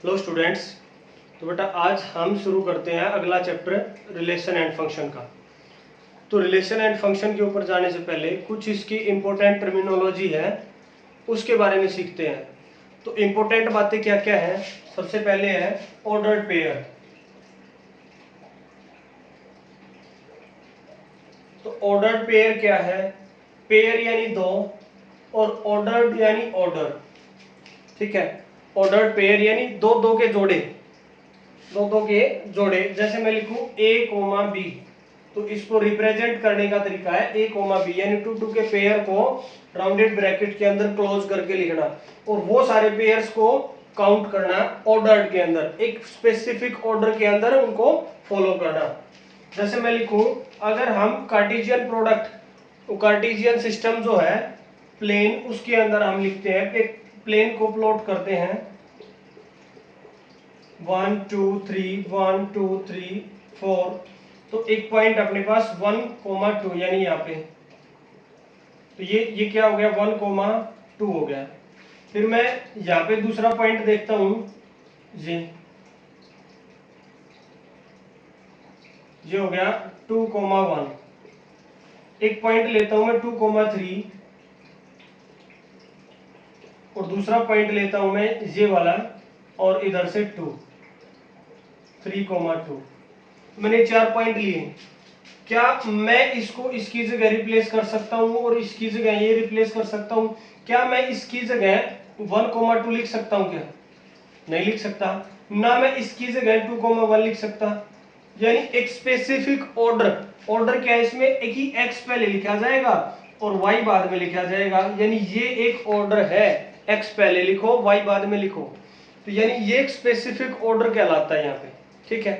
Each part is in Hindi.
Hello students. तो बेटा आज हम शुरू करते हैं अगला चैप्टर रिलेशन एंड फंक्शन का। तो रिलेशन एंड फंक्शन के ऊपर जाने से पहले कुछ इसकी इम्पोर्टेंट टर्मिनोलॉजी है उसके बारे में सीखते हैं। तो इम्पोर्टेंट बातें क्या क्या हैं? सबसे पहले है ऑर्डर्ड पेयर। तो ऑर्डर्ड पेयर क्या है? पेयर यानी दो और ऑर्डर्ड यानी ऑर्डर। ठीक है, ऑर्डर्ड पेयर यानी दो दो के जोड़े, दो के जोड़े। जैसे मैं लिखूं a कोमा बी, तो इसको रिप्रेजेंट करने का तरीका है a कोमा बी, यानी टू टू के पेयर को राउंडेड ब्रैकेट के अंदर क्लोज करके लिखना और वो सारे पेयर्स को काउंट करना ऑर्डर के अंदर, एक स्पेसिफिक ऑर्डर के अंदर उनको फॉलो करना। जैसे मैं लिखूं, अगर हम कार्टेशियन प्रोडक्ट, कार्टेशियन सिस्टम जो है प्लेन, उसके अंदर हम लिखते हैं, एक प्लेन को प्लॉट करते हैं 1 2 3 1 2 3 4, तो एक पॉइंट अपने पास 1,2 यानी यहाँ पे, तो ये क्या हो गया 1,2 हो गया। फिर मैं यहाँ पे दूसरा पॉइंट देखता हूं जी, ये हो गया 2,1। एक पॉइंट लेता हूं मैं 2,3 और दूसरा पॉइंट लेता हूं मैं ये वाला और इधर से 2 3,2। मैंने 4 पॉइंट लिए। क्या मैं इसको इसकी जगह रिप्लेस कर सकता हूं और इसकी जगह ये रिप्लेस कर सकता हूं? क्या मैं इसकी जगह 1,2 लिख सकता हूं? क्या नहीं लिख सकता ना। मैं इसकी जगह 2,1 लिख सकता। यानी एक स्पेसिफिक ऑर्डर, ऑर्डर क्या है इसमें, एक ही x पहले लिखा जाएगा और y बाद में लिखा जाएगा। यानी ये एक ऑर्डर है, x पहले लिखो y बाद में लिखो, तो यानी ये एक स्पेसिफिक ऑर्डर कहलाता है यहाँ पे। ठीक है,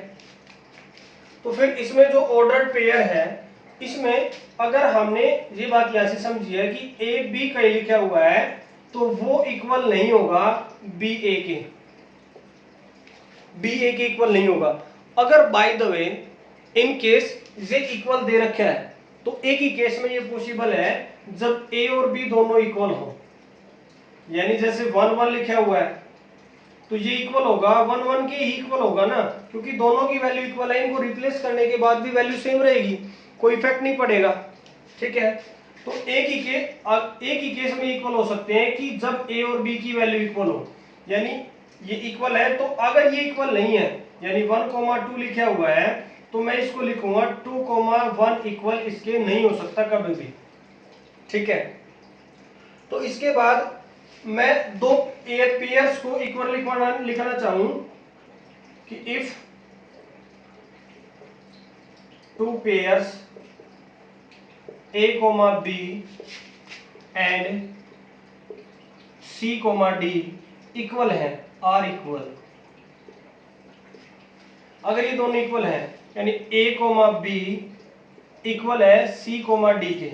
तो फिर इसमें जो ऑर्डर्ड पेयर है, इसमें अगर हमने ये बात यहां से समझी है कि ए बी का लिखा हुआ है तो वो इक्वल नहीं होगा बी ए के, बी ए के इक्वल नहीं होगा। अगर by the way in case ये इक्वल दे रखा है तो एक ही केस में ये पॉसिबल है जब ए और बी दोनों इक्वल हो। यानी जैसे 1 1 लिखा हुआ है तो ये इक्वल होगा 1 1 के ही इक्वल होगा ना, क्योंकि दोनों की वैल्यू इक्वल है। इनको रिप्लेस करने के बाद भी वैल्यू सेम रहेगी, कोई इफेक्ट नहीं पड़ेगा। ठीक है, तो एक ही केस में इक्वल हो सकते हैं कि जब ए और बी की वैल्यू इक्वल हो, यानी ये इक्वल है। तो अगर ये इक्वल नहीं है, यानी 1,2 लिखा हुआ है, तो मैं इसको लिखूंगा 2,1 इक्वल इसके नहीं हो सकता कभी भी। ठीक है, तो इसके बाद मैं दो पेयर्स को इक्वल लिखना चाहूं कि if two pairs a, b and c, d equal है, आर इक्वल। अगर ये दोनों इक्वल है यानी a, b इक्वल है c, d के,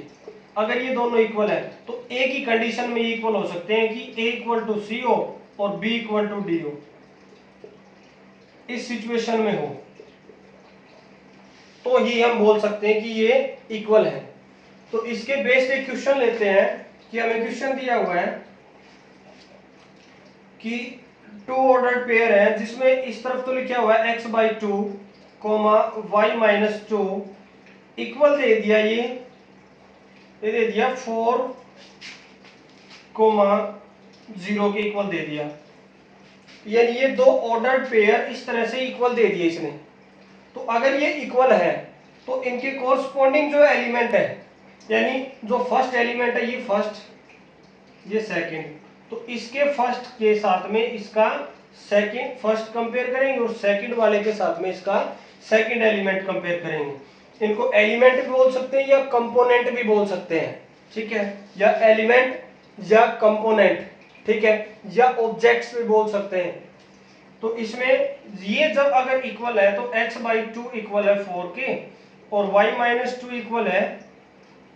अगर ये दोनों इक्वल है तो एक ही कंडीशन में ये इक्वल हो सकते हैं कि a इक्वल टू सी हो और b इक्वल टू डी हो। इस सिचुएशन में हो तो ही हम बोल सकते हैं कि ये इक्वल है। तो इसके बेस्ड एक क्वेश्चन लेते हैं कि हमें क्वेश्चन दिया हुआ है कि टू ऑर्डर्ड पेयर है जिसमें इस तरफ तो लिखा हुआ है x/2, y-2 इक्वल दे दिया, ये दे दिया 4, 0 के इक्वल दे दिया। यानी ये दो ऑर्डर्ड पेयर इस तरह से इक्वल दे दिए इसने। तो अगर ये इक्वल है तो इनके कोरस्पॉन्डिंग जो एलिमेंट है, यानी जो फर्स्ट एलिमेंट है ये फर्स्ट, ये सेकंड, तो इसके फर्स्ट के साथ में इसका सेकंड, फर्स्ट कंपेयर करेंगे और सेकंड वाले के साथ में इसका सेकंड एलिमेंट कंपेयर करेंगे। इनको एलिमेंट भी बोल सकते हैं या कंपोनेंट भी बोल सकते हैं। ठीक है, या एलिमेंट या कंपोनेंट, ठीक है, या ऑब्जेक्ट्स भी बोल सकते हैं। तो इसमें ये जब अगर इक्वल है तो x/2 इक्वल है 4 के और y-2 इक्वल है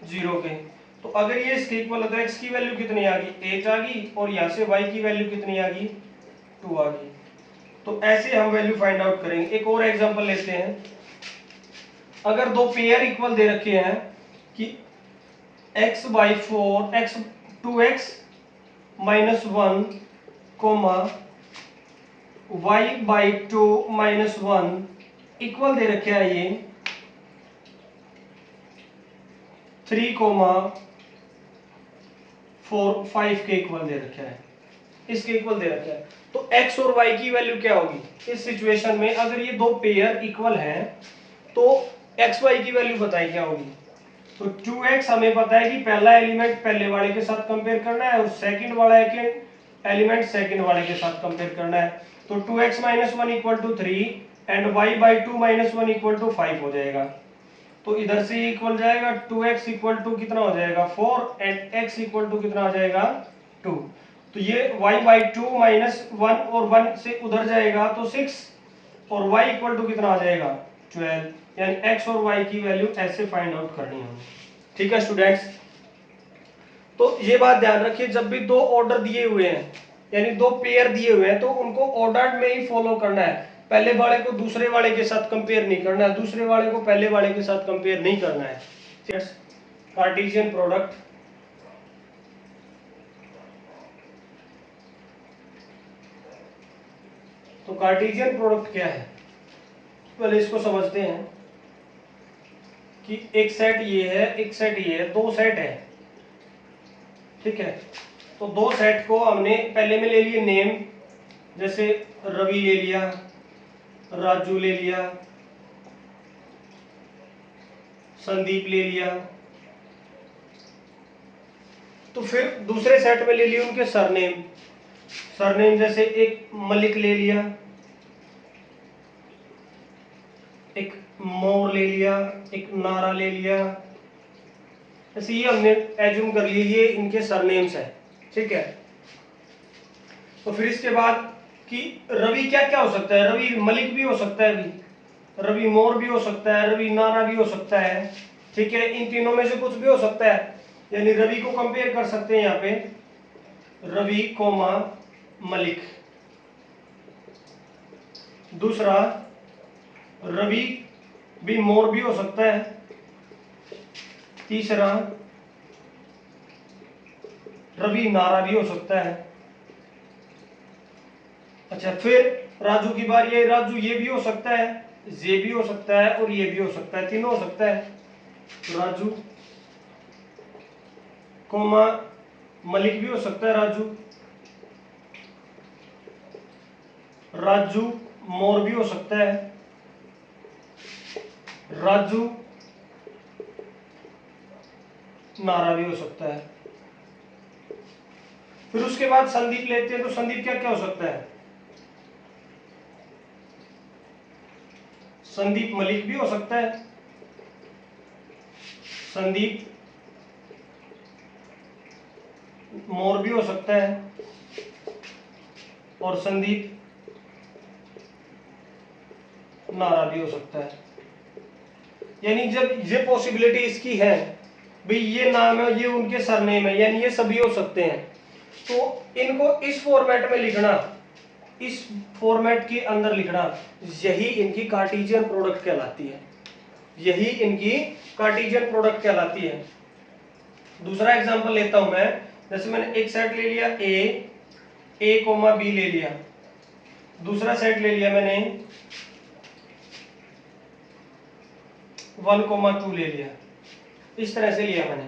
0 के। तो अगर ये इसके इक्वल है तो x की वैल्यू कितनी आ गई 8 आ गई और यहाँ से y की वैल्यू कितनी आ गई 2 आ गई। तो ऐसे हम वैल्यू फाइंड आउट करेंगे। एक और एग्जांपल लेते हैं। अगर दो पेयर इक्वल दे रखे हैं कि x/4 2x - 1 comma y by 2 minus 1 equal दे रखे है ये 3, 4, 5 के इक्वल दे रखा है, इसके इक्वल दे रखा है। तो x और y की वैल्यू क्या होगी इस सिचुएशन में? अगर ये दो पेयर इक्वल हैं तो x y की वैल्यू बताइए क्या होगी। तो 2x हमें पता है कि पहला एलिमेंट पहले वाले के साथ कंपेयर करना है और सेकंड वाला एलिमेंट सेकंड वाले के साथ कंपेयर करना है। तो 2x minus 1 equal to 3 and y by 2 minus 1 equal to 5 हो जाएगा। तो इधर से इक्वल जाएगा 2x इक्वल टू कितना हो जाएगा 4 एंड x इक्वल टू कितना हो जाएगा 2। तो ये y बाई 2 माइनस 1 और 1 से उधर जाएगा तो 6 और y इक्वल टू कितना आ जाएगा 12। यानी x और y की वैल्यू ऐसे फाइंड आउट करनी है। ठीक है स्टूडेंट्स, तो ये बात ध्यान रखिए, जब भी दो ऑर्डर दिए हुए हैं यानी दो पेयर दिए हुए हैं तो उनको ऑर्डर में ही फॉलो करना है। पहले वाले को दूसरे वाले के साथ कंपेयर नहीं करना है, दूसरे वाले को पहले वाले के साथ कंपेयर नहीं करना है। कार्टेशियन प्रोडक्ट, तो कार्टेशियन प्रोडक्ट क्या है पहले इसको समझते हैं कि एक सेट ये है एक सेट ये है, दो सेट है। ठीक है, तो दो सेट को हमने पहले में ले लिए नेम, जैसे रवि ले लिया, राजू ले लिया, संदीप ले लिया। तो फिर दूसरे सेट में ले लिए उनके सरनेम, सरनेम जैसे एक मलिक ले लिया, एक मोर ले लिया, एक नारा ले लिया। ऐसे ये हमने एज्यूम कर लिया ये इनके सरनेम्स है। ठीक है, तो फिर इसके बाद कि रवि क्या क्या हो सकता है, रवि मलिक भी हो सकता है, अभी रवि मोर भी हो सकता है, रवि नारा भी हो सकता है। ठीक है, इन तीनों में से कुछ भी हो सकता है, यानी रवि को कंपेयर कर सकते हैं यहाँ पे रवि कोमा मलिक। दूसरा रवि भी मोर भी हो सकता है। तीसरा रवि नारा भी हो सकता है। अच्छा, फिर राजू की बारी है, राजू ये भी हो सकता है, ये भी हो सकता है और ये भी हो सकता है, तीनों हो सकता है। राजू कोमा मलिक भी हो सकता है, राजू राजू मोर भी हो सकता है, राजू नारा भी हो सकता है। फिर उसके बाद संदीप लेते हैं, तो संदीप क्या क्या हो सकता है, संदीप मलिक भी हो सकता है, संदीप मोर भी हो सकता है और संदीप नारा भी हो सकता है। यानी जब ये पॉसिबिलिटी इसकी है भाई ये नाम है ये उनके सरनेम है, यानी ये सभी हो सकते हैं, तो इनको इस फॉर्मेट में लिखना, इस फॉर्मेट के अंदर लिखना, यही इनकी कार्टेशियन प्रोडक्ट कहलाती है, यही इनकी कार्टेशियन प्रोडक्ट कहलाती है। दूसरा एग्जांपल लेता हूं मैं, जैसे मैंने एक सेट ले लिया ए कोमा बी ले लिया, दूसरा सेट ले लिया मैंने 1, 2 ले लिया, इस तरह से लिया मैंने।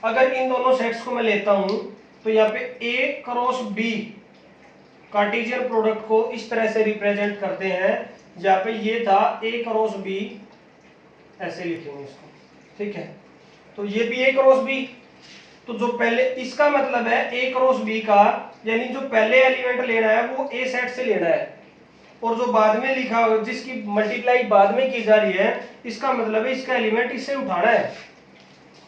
अगर इन दोनों सेट्स को मैं लेता हूं तो यहाँ पे ए क्रॉस बी कार्टेशियन प्रोडक्ट को इस तरह से रिप्रेजेंट करते हैं, जहां पे ये था ए क्रॉस बी, ऐसे लिखेंगे इसको। ठीक है, तो ये भी ए क्रॉस बी, तो जो पहले इसका मतलब है ए क्रॉस बी का, यानी जो पहले एलिमेंट लेना है वो ए सेट से लेना है, और जो बाद में लिखा जिसकी मल्टीप्लाई बाद में की जा रही है इसका मतलब है इसका एलिमेंट इससे उठाना है।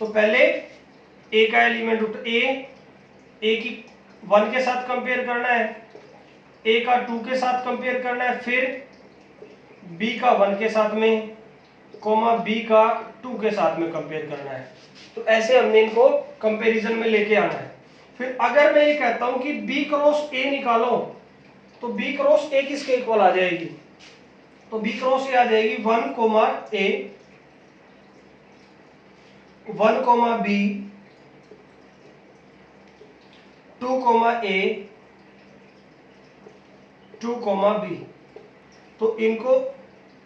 तो पहले ए का एलिमेंट ए की 1 के साथ कंपेयर करना है, ए का 2 के साथ कंपेयर करना है, फिर बी का 1 के साथ में कोमा बी का 2 के साथ में कंपेयर करना है। तो ऐसे हमने इनको कंपैरिजन में लेके आना है। फिर अगर मैं ये कहता हूं कि बी क्रॉस ए निकालो, तो बी क्रॉस ए किसके इक्वल आ जाएगी, तो बी क्रॉस ए आ जाएगी 1 कोमा ए, 1 कोमा बी, 2 कोमा ए, 2, b। तो इनको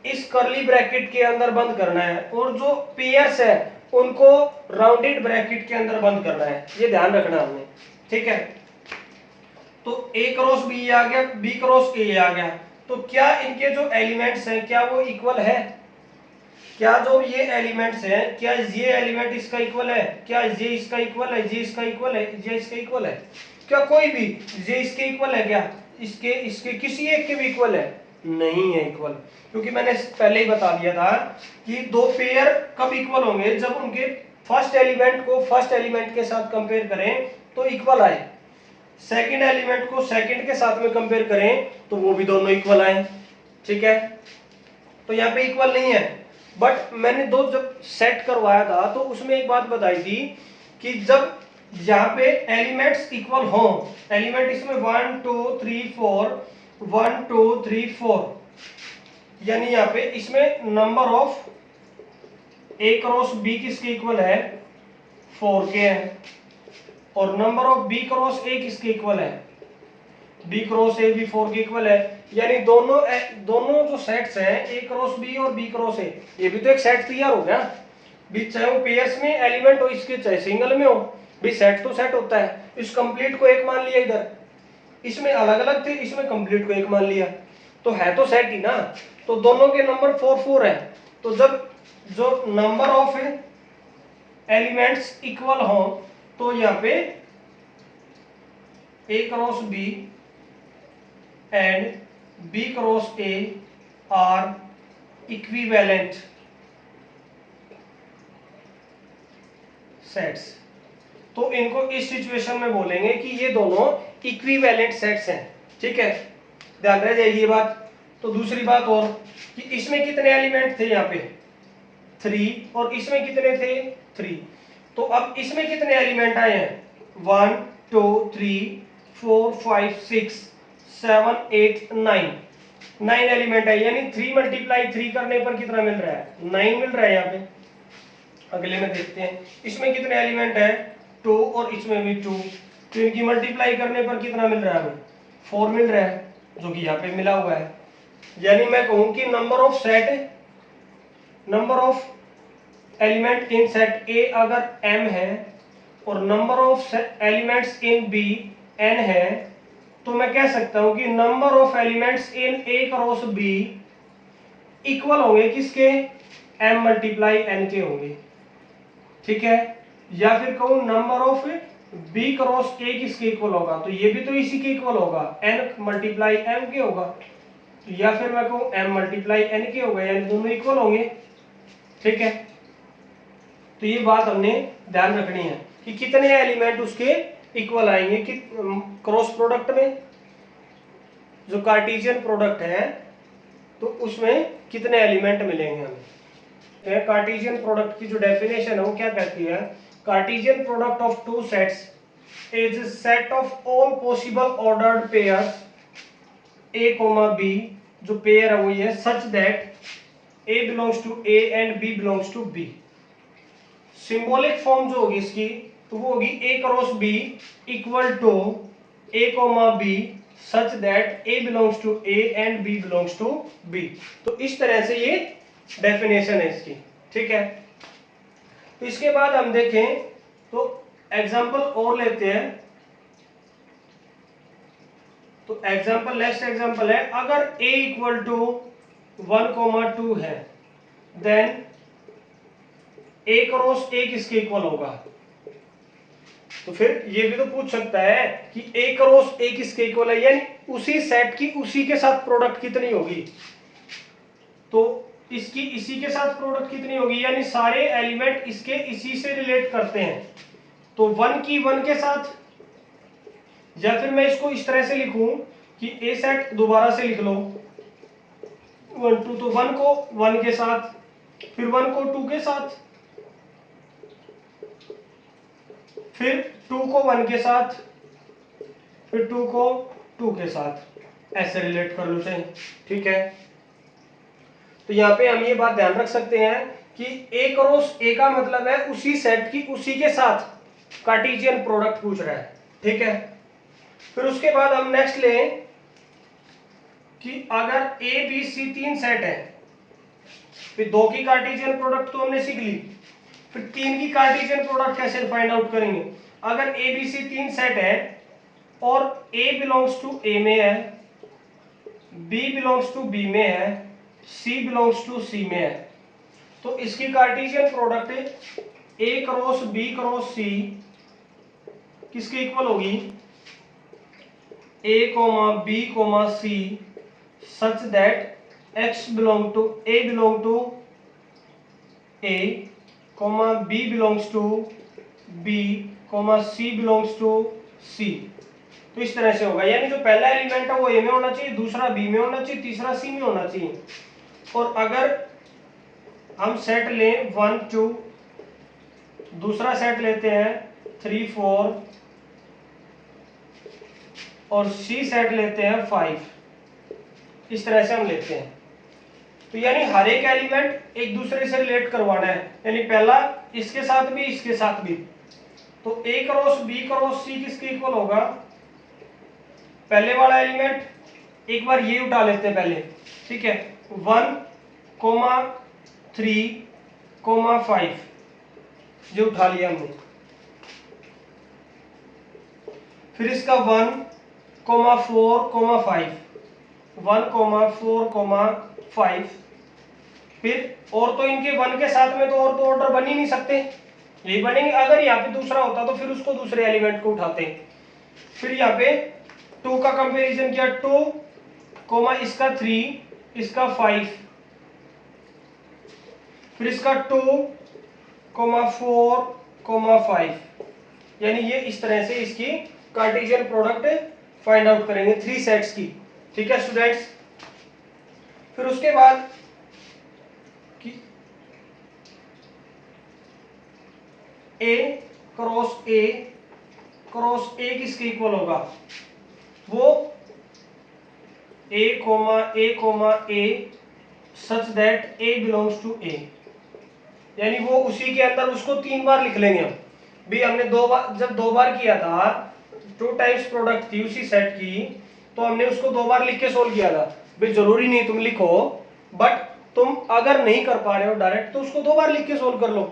इस कर्ली ब्रैकेट के अंदर बंद करना है और जो पेयर्स है उनको राउंडेड ब्रैकेट के अंदर बंद करना है, ये ध्यान रखना हमने, ठीक है। तो a क्रॉस b आ गया, b क्रॉस a आ गया। तो क्या इनके जो एलिमेंट्स हैं क्या वो इक्वल है? क्या जो ये एलिमेंट्स हैं क्या ये एलिमेंट इसका इक्वल है? क्या ये इसका इक्वल है? ये इसका इक्वल है? ये इसका इक्वल है? क्या कोई भी ये इसके इक्वल है? क्या इसके इसके किसी एक के भी इक्वल है? नहीं है इक्वल, क्योंकि मैंने पहले ही बता दिया था कि दो पेयर कब इक्वल होंगे, जब उनके फर्स्ट एलिमेंट को फर्स्ट एलिमेंट के साथ कंपेयर करें तो इक्वल आए, सेकंड एलिमेंट को सेकंड के साथ में कंपेयर करें तो वो भी दोनों इक्वल आए, ठीक है। तो यहाँ पे इक्वल नहीं है, बट मैंने दो जब सेट करवाया था तो उसमें एक बात बताई थी कि जब यहाँ पे एलिमेंट्स इक्वल हो, एलिमेंट इसमें 1 2 3 4 1 2 3 4, यानी यहाँ पे इसमें number of a cross b किसके इक्वल है? 4 के है, और number of b cross a किसके इक्वल है? b क्रॉस a भी 4 के इक्वल है। यानी दोनों जो सेट्स हैं a क्रॉस b और b क्रॉस a, ये भी तो एक सेट तैयार हो गया। भी चाहे वो पेयर्स में एलिमेंट हो इसके चाहे सिंगल में हो, भी सेट तो सेट होता है। इस कंप्लीट को एक मान लिया, इधर इसमें अलग अलग थे, इसमें कंप्लीट को एक मान लिया, तो है तो सेट ही ना। तो दोनों के नंबर 4 4 है। तो जब जो नंबर ऑफ एलिमेंट्स इक्वल हो तो यहाँ पे a cross b and b cross a are equivalent sets. तो इनको इस सिचुएशन में बोलेंगे कि ये दोनों इक्विवेलेंट सेट्स हैं, ठीक है, ध्यान रह जाएगी ये बात। तो दूसरी बात और कि इसमें कितने एलिमेंट थे? यहाँ पे 3, और इसमें कितने थे? 3। तो अब इसमें कितने एलिमेंट आए हैं? 1 2 3 4 5 6 7 8 9 एलिमेंट है। यानी 3 मल्टीप्लाई 3 करने पर कितना मिल रहा है? 9 मिल रहा है यहाँ पे। अगले में देखते हैं इसमें कितने एलिमेंट है? 2, और इसमें भी 2, तो इनकी मल्टीप्लाई करने पर कितना मिल रहा है हमें? 4 मिल रहा है, जो कि यहाँ पे मिला हुआ है। यानी मैं कहूँ कि number of element in set A अगर m है और number of elements in B n है, तो मैं कह सकता हूं कि number of elements in a cross b equal होंगे किसके? m मल्टीप्लाई n के होंगे, ठीक है। या फिर कहूं number of b cross a किसके इक्वल होगा? तो ये भी तो इसी के इक्वल होगा, n मल्टीप्लाई m के होगा। या फिर मैं कहूं m मल्टीप्लाई n के होगा, यानी दोनों इक्वल होंगे, ठीक है। तो ये बात हमने ध्यान रखनी है कि कितने एलिमेंट उसके इक्वल आएंगे कि क्रॉस प्रोडक्ट में, जो कार्टेशियन प्रोडक्ट है तो उसमें कितने एलिमेंट मिलेंगे हमें। कार्टेशियन प्रोडक्ट की जो डेफिनेशन है वो क्या कहती है? Cartesian product of two sets is set of all possible ordered pairs a, b, जो पेयर है वो ये such that a belongs to a and b belongs to b। Symbolic form जो होगी इसकी तो वो होगी a cross b equal to a, b such that a belongs to a and b belongs to b। तो इस तरह से ये डेफिनेशन है इसकी, ठीक है। तो इसके बाद हम देखें तो एग्जांपल और लेते हैं। तो एग्जांपल नेक्स्ट एग्जांपल है, अगर a इक्वल टू 1, 2 है देन a क्रॉस a किसके इक्वल होगा? तो फिर ये भी तो पूछ सकता है कि a क्रॉस a किसके इक्वल है, यानी उसी सेट की उसी के साथ प्रोडक्ट कितनी होगी। तो इसकी इसी के साथ प्रोडक्ट कितनी होगी, यानी सारे एलिमेंट इसके इसी से रिलेट करते हैं। तो 1 की 1 के साथ, या फिर मैं इसको इस तरह से लिखूं कि a सेट दोबारा से लिख लो 1 2, तो 1 को 1 के साथ, फिर 1 को 2 के साथ, फिर 2 को 1 के साथ, फिर 2 को 2 के साथ, ऐसे रिलेट कर लो चाहे, ठीक है। तो यहाँ पे हम ये बात ध्यान रख सकते हैं कि a क्रॉस a का मतलब है उसी सेट की उसी के साथ कार्टेशियन प्रोडक्ट पूछ रहा है, ठीक है। फिर उसके बाद हम नेक्स्ट लें कि अगर ए बी सी 3 सेट है, फिर 2 की कार्टेशियन प्रोडक्ट तो हमने सीख ली, फिर 3 की कार्टेशियन प्रोडक्ट कैसे फाइंड आउट करेंगे। अगर ए बी सी 3 सेट है और ए बिलोंग्स टू ए में है, बी बिलोंग्स टू बी में है, सी बिलोंग्स टू सी में है, तो इसकी Cartesian product A cross B cross C किसके इक्वल होगी, A comma B comma C such that x belong to A belong to A comma B belongs to B comma C belongs to C. तो इस तरह से होगा, यानी जो पहला एलिमेंट है वो ए में होना चाहिए, दूसरा बी में होना चाहिए, तीसरा सी में होना चाहिए। और अगर हम सेट लें 1 2, दूसरा सेट लेते हैं 3 4 और सी सेट लेते हैं 5, इस तरह से हम लेते हैं। तो यानी हर एक एलिमेंट एक दूसरे से रिलेट करवाना है, यानी पहला इसके साथ भी इसके साथ भी। तो A cross B cross C किसके इक्वल होगा, पहले वाला एलिमेंट एक बार ये उठा लेते हैं पहले, ठीक है, 1 3 5 ये उठा लिया हमने। फिर इसका 1 4 5, 1 4 5, फिर और तो इनके 1 के साथ में तो और तो ऑर्डर बन ही नहीं सकते, यही बनेंगे। अगर यहाँ पे दूसरा होता तो फिर उसको दूसरे एलिमेंट को उठाते। फिर यहाँ पे 2 का कंपैरिजन किया, 2 इसका 3 इसका 5, फिर इसका 2 4 5, यानी ये इस तरह से इसकी कार्टेशियन प्रोडक्ट फाइंड आउट करेंगे 3 सेट्स की, ठीक है स्टूडेंट्स। फिर उसके बाद ए क्रॉस ए किसके इक्वल होगा, वो A such that A belongs to A, यानी वो उसी के अंदर उसको 3 बार लिख लेंगे हम। भी हमने 2 बार, जब 2 बार किया था 2 टाइम्स प्रोडक्ट थी उसी सेट की, तो हमने उसको 2 बार लिख के सोल्व किया था। भाई जरूरी नहीं तुम लिखो, बट तुम अगर नहीं कर पा रहे हो डायरेक्ट तो उसको 2 बार लिख के सोल्व कर लो,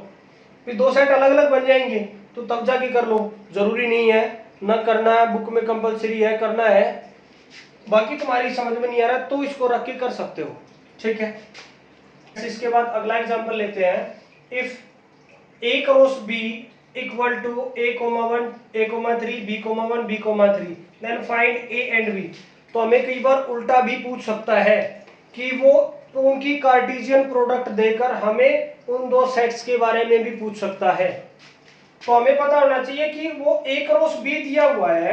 फिर 2 सेट अलग अलग बन जाएंगे, तो तब जाके कर लो। जरूरी नहीं है ना करना है, बुक में कंपलसरी है करना है, बाकी तुम्हारी समझ में नहीं आ रहा तो इसको रख के कर सकते हो, ठीक है। इसके बाद अगला एग्जांपल लेते हैं, if A cross B equal to a 1 a 3 b 1 b 3 then find a and b। तो हमें कई बार उल्टा भी पूछ सकता है कि वो उनकी कार्टेशियन प्रोडक्ट देकर हमें उन 2 सेट्स के बारे में भी पूछ सकता है। तो हमें पता होना चाहिए कि वो a क्रॉस b दिया हुआ है,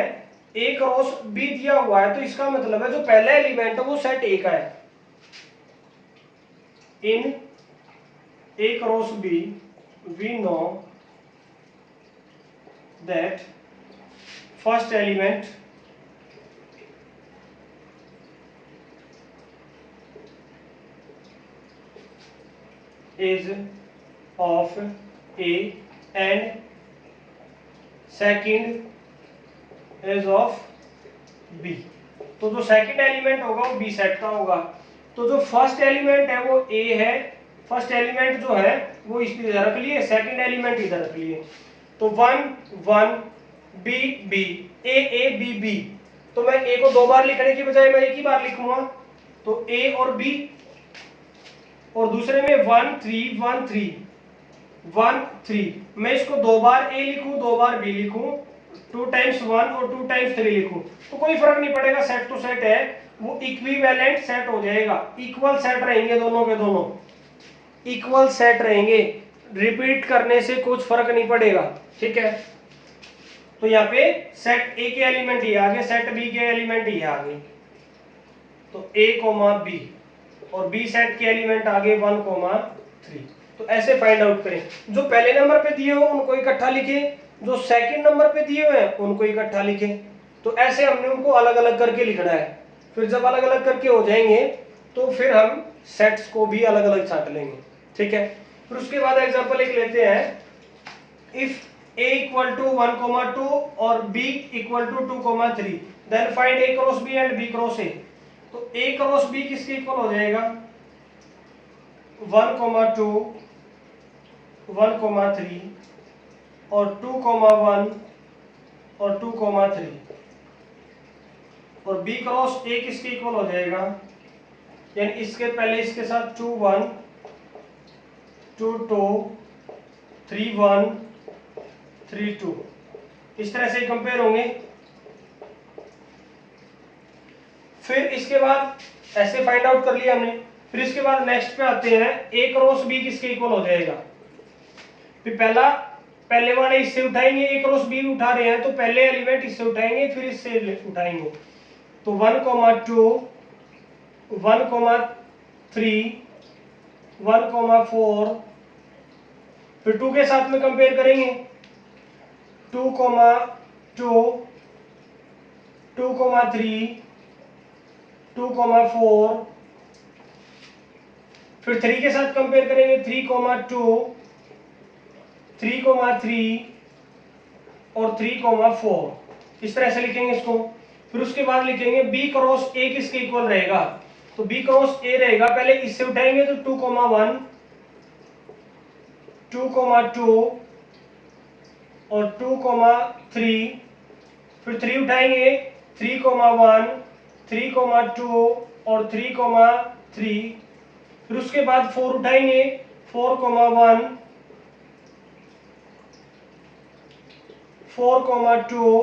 a क्रॉस b दिया हुआ है, तो इसका मतलब है जो पहला एलिमेंट है वो सेट a का है। इन a cross b we know that first element is of A and second is of B। तो जो सेकंड एलिमेंट होगा वो B सेट का होगा। तो जो फर्स्ट एलिमेंट है वो A है, फर्स्ट एलिमेंट जो है वो इधर रख लिए, सेकंड एलिमेंट इधर रख लिए। तो 1 1 B B A A B B, तो मैं A को 2 बार लिखने की बजाय मैं एक ही बार लिखूंगा, तो A और B। और दूसरे में 1 3 1 3 1 3, मैं इसको 2 बार A लिखूं 2 बार B लिखूं, 2 टाइम्स 1 और 2 टाइम्स 3 लिखूं, तो कोई फर्क नहीं पड़ेगा, सेट तो सेट है, वो इक्विवेलेंट सेट हो जाएगा, इक्वल सेट रहेंगे, दोनों के दोनों इक्वल सेट रहेंगे, रिपीट करने से कुछ फर्क नहीं पड़ेगा, ठीक है। तो यहाँ पे सेट A के एलिमेंट ये आ गए, सेट B के एलिमेंट ये आ गए, तो A B और B सेट के एलिमेंट आ गए 1 3। तो ऐसे फाइंड आउट करें, जो पहले नंबर पे दिए हो उनको इकट्ठा लिखे, जो सेकंड नंबर पे दिए हुए हैं उनको इकट्ठा लिखे। तो ऐसे हमने उनको अलग अलग करके लिखना है, फिर जब अलग अलग करके हो जाएंगे तो फिर हम सेट्स को भी अलग अलग छांट लेंगे, ठीक है। फिर उसके बाद एग्जांपल एक लेते हैं, इफ A इक्वल टू 1 2 और B equal to 2 3 then find A cross B and B cross A। तो ए क्रॉस बी किसके इक्वल हो जाएगा 1,2 1,3 और 2,1 और 2,3 और बी क्रॉस ए किसके इक्वल हो जाएगा यानी इसके पहले इसके साथ 2 1 2 2 3 1 3 2 इस तरह से कंपेयर होंगे। फिर इसके बाद ऐसे फाइंड आउट कर लिया हमने। फिर इसके बाद नेक्स्ट पे आते हैं ए क्रॉस बी किसके इक्वल हो जाएगा। फिर पहले वाले इससे उठाएंगे, ए क्रॉस बी उठा रहे हैं तो पहले एलिमेंट इससे उठाएंगे फिर इससे उठाएंगे। तो 1,2 1,3 1,4 फिर 2 के साथ में कंपेयर करेंगे 2,2 2,3 2,4 फिर 3 के साथ कंपेयर करेंगे 3,2 3,3 और 3,4 इस तरह से लिखेंगे इसको। फिर उसके बाद लिखेंगे बी क्रॉस ए किसके इक्वल रहेगा। तो बी क्रॉस ए रहेगा, पहले इससे उठाएंगे तो 2,1 2,2 और 2,3 फिर 3 उठाएंगे 3,1 3,2 और 3,3 फिर उसके बाद 4 उठाएंगे 4,1 4,2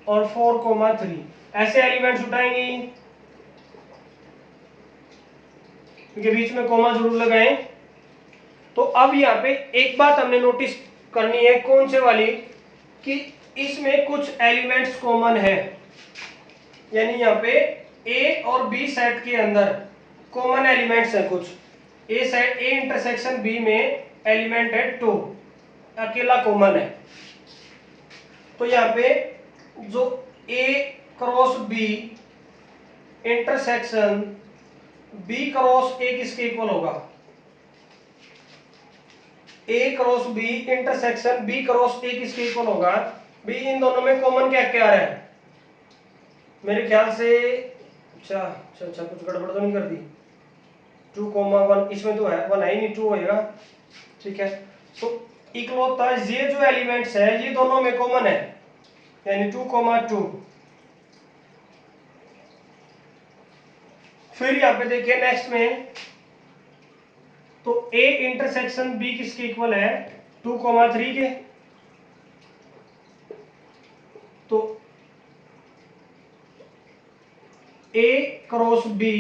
और 4,3 ऐसे एलिमेंट्स उठाएंगे। इनके बीच में कॉमा जरूर लगाएं। तो अब यहाँ पे एक बात हमने नोटिस करनी है कौन से वाली कि इसमें कुछ एलिमेंट्स कॉमन है, यानी यहाँ पे ए और बी सेट के अंदर कॉमन एलिमेंट्स है कुछ। A set A intersection B में एलिमेंट है 2 अकेला कॉमन है। तो यहाँ पे जो A cross B intersection B cross A किसके इक्वल होगा। A cross B intersection B cross A किसके इक्वल होगा। बी इन दोनों में कॉमन क्या क्या है मेरे ख्याल से। अच्छा कुछ गड़बड़ तो नहीं कर दी। 2,1 इसमें तो है 1 है ही नहीं 2 होएगा। ठीक है, तो इकलौता ये जो एलिमेंट्स है ये दोनों में कॉमन है यानी 2,2। फिर यहाँ पे देखिए नेक्स्ट में तो ए इंटरसेक्शन बी किसके इक्वल है 2,3 के। तो A cross B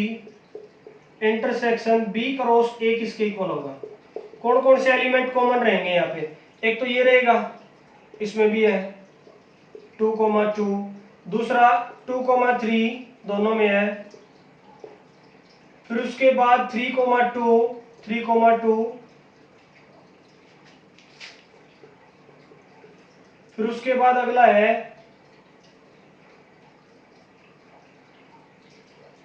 intersection B cross A किसके इक्वल होगा। कौन कौन से एलिमेंट कॉमन रहेंगे यहाँ पे। एक तो ये रहेगा, इसमें भी है 2,2, दूसरा 2,3 दोनों में है। फिर उसके बाद 3,2 3,2 फिर उसके बाद अगला है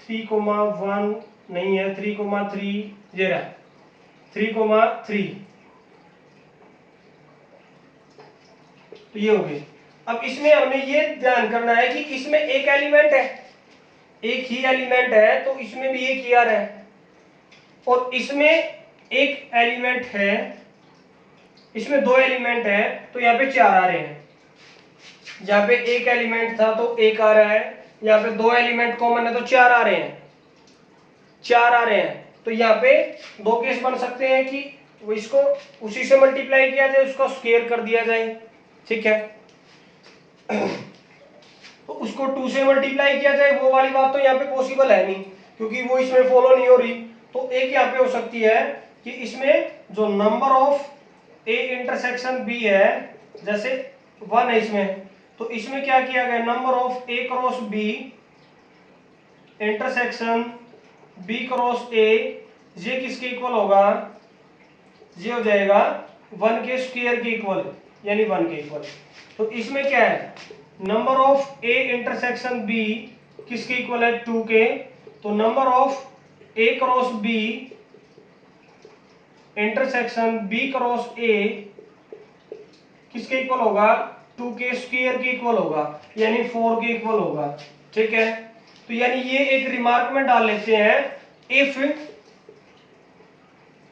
3,1 नहीं है 3,3 ये रहा 3,3 तो ये हो गई। अब इसमें हमने ये ध्यान करना है कि इसमें एक एलिमेंट है, एक ही एलिमेंट है तो इसमें भी एक ईआर है और इसमें एक एलिमेंट है, इसमें 2 एलिमेंट है तो यहाँ पे 4 आ रहे हैं। यहाँ पे एक एलिमेंट था तो 1 आ रहा है, यहाँ पे 2 एलिमेंट कॉमन है तो 4 आ रहे हैं, 4 आ रहे हैं। तो यहाँ पे 2 केस बन सकते हैं कि वो इसको उसी से मल्टीप्लाई किया जाए, उसका स्क्वायर कर दिया जाए। ठीक है, तो उसको 2 से मल्टीप्लाई किया जाए वो वाली बात तो यहाँ पे पॉसिबल है नहीं क्योंकि वो इसमें फॉलो नहीं हो रही। तो एक यहाँ पे हो सकती है कि इसमें जो number of A intersection B है जैसे 1 है इसमें, तो इसमें क्या किया गया number of A cross B intersection B cross A ये किसके इक्वल होगा, ये हो जाएगा 1 के स्क्वायर के इक्वल यानी 1 के इक्वल। तो इसमें क्या है number of A intersection B किसके इक्वल है 2 के। तो number of A cross B intersection B cross A किसके इक्वल होगा 2 के स्क्वायर के इक्वल होगा यानी 4 के इक्वल होगा। ठीक है, तो यानी ये एक रिमार्क में डाल लेते हैं, if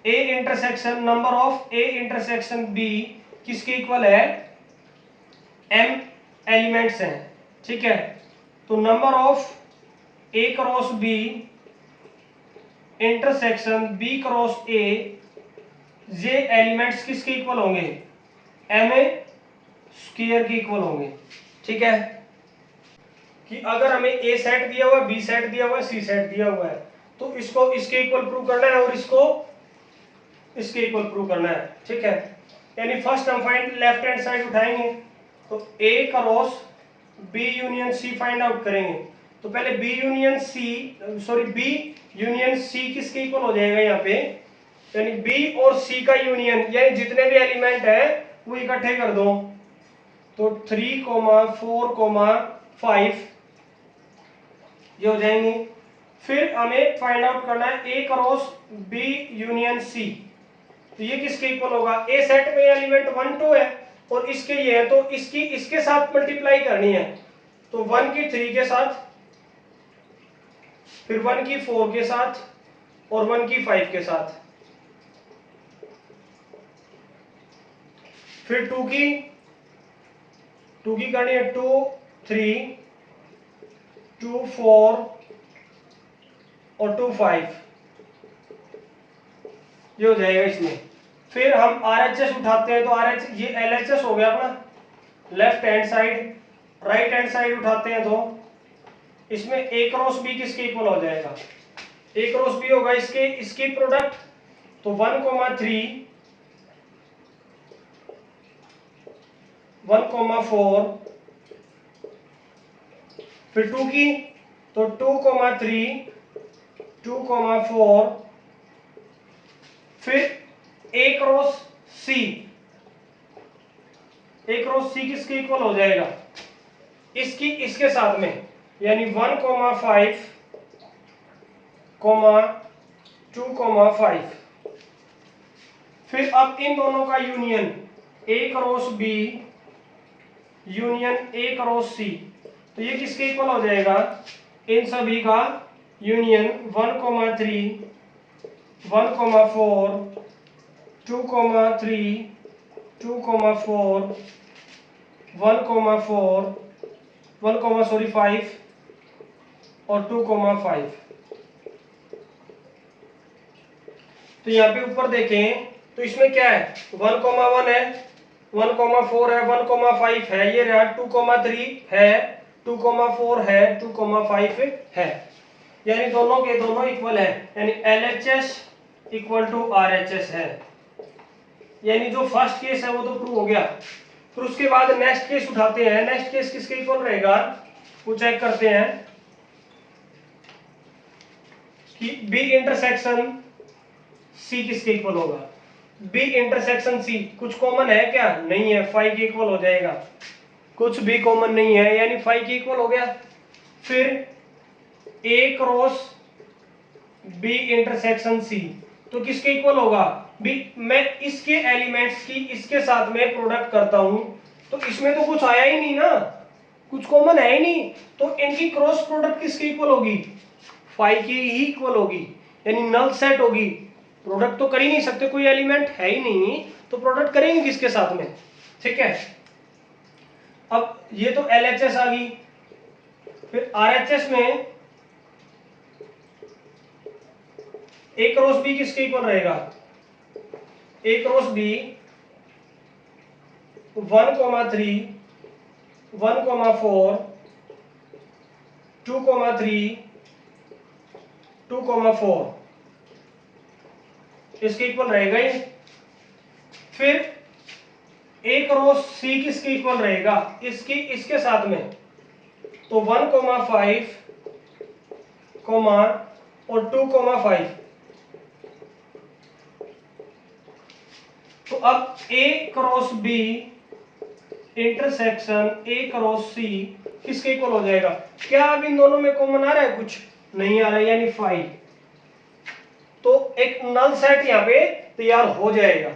A intersection number of A intersection B किसके इक्वल है, एम एलिमेंट्स हैं, ठीक है। तो number of A cross B intersection B cross A, ये एलिमेंट्स किसके इक्वल होंगे, एम ए स्क्वायर के इक्वल होंगे, ठीक है। कि अगर हमें ए सेट दिया हुआ है, बी सेट दिया हुआ है, सी सेट दिया हुआ है, तो इसको इसके इक्वल प्रूव करना है और इसको इसके इक्वल प्रूव करना है, ठीक है। यानी फर्स्ट हम फाइंड लेफ्ट हैंड साइड उठाएंगे, तो A cross B union C find out करेंगे। तो पहले बी यूनियन सी किसके इक्वल हो जाएगा यहाँ पे, यानी बी और सी का यूनियन, यानी जितने भी एलिमेंट है वो इकट्ठे कर दो। तो 3, 4, 5 ये हो जाएंगे। फिर हमें फाइंड आउट करना है ए क्रॉस बी यूनियन सी, तो ये किसके इक्वल होगा, ए सेट में एलिमेंट 1 2 है और इसके ये है, तो इसकी इसके साथ मल्टीप्लाई करनी है। तो 1 की 3 के साथ, फिर 1 की 4 के साथ और 1 की 5 के साथ, फिर 2 की करनी है 2 3 2 4 और 2 5, ये हो जाएगा इसमें। फिर हम RHS उठाते हैं, तो RH ये LHS हो गया अपना left hand side, right hand side उठाते हैं तो इसमें A क्रॉस B किसके इक्वल हो जाएगा, A क्रॉस B होगा इसकी प्रोडक्ट, तो 1, 3 1, 4, फिर 2 की, तो 2, 3 2, 4, फिर A क्रॉस C किसके इक्वल हो जाएगा, इसके साथ में, यानी 1, 5 2, 5। फिर अब इन दोनों का union A cross B union A cross C, तो ये किसके इक्वल हो जाएगा, इन सभी का यूनियन 1, 3 1, 4 2, 3 2, 4 1, 5 और 2, 5। तो यहाँ पे ऊपर देखें तो इसमें क्या है, 1, 1 है, 1, 4 है, 1, 5 है, ये रहा 2, 3 है, 2, 4 है, 2, 5 है, यानी दोनों के दोनों इक्वल है, यानी LHS इक्वल टू RHS है। यानी जो फर्स्ट केस है वो तो प्रूव हो गया। फिर उसके बाद नेक्स्ट केस उठाते हैं, नेक्स्ट केस किसके इक्वल रहेगा वो चेक करते हैं कि B इंटरसेक्शन C किसके इक्वल होगा। B इंटरसेक्शन C कुछ कॉमन है क्या, नहीं है, 5 के इक्वल हो जाएगा, कुछ भी कॉमन नहीं है, यानी 5 के इक्वल हो गया। फिर A cross B intersection C, तो किसके इक्वल होगा, B, मैं इसके एलिमेंट्स की इसके साथ में प्रोडक्ट करता हूं, तो इसमें तो कुछ आया ही नहीं ना, कुछ कॉमन है ही नहीं, तो इनकी क्रॉस प्रोडक्ट किसके इक्वल होगी, 5 की ही इक्वल होगी, यानी नल सेट होगी। प्रोडक्ट तो कर ही नहीं सकते, कोई एलिमेंट है ही नहीं, तो प्रोडक्ट करेंगे किसके साथ में, ठीक है। अब ये तो LHS आ गई। फिर RHS में A क्रॉस B किसके इक्वल रहेगा, A क्रॉस B 1, 3 1, 4 2, 3 2, 4 इसके इक्वल रहेगा ही। फिर A क्रॉस C किसके इक्वल रहेगा, इसके साथ में, तो 1, 5 और 2, 5। तो अब A cross B intersection A cross C किसके इक्वल हो जाएगा, क्या अब इन दोनों में कॉमन आ रहा है, कुछ नहीं आ रहा है, यानी 5, तो एक नल सेट यहाँ पे तैयार हो जाएगा।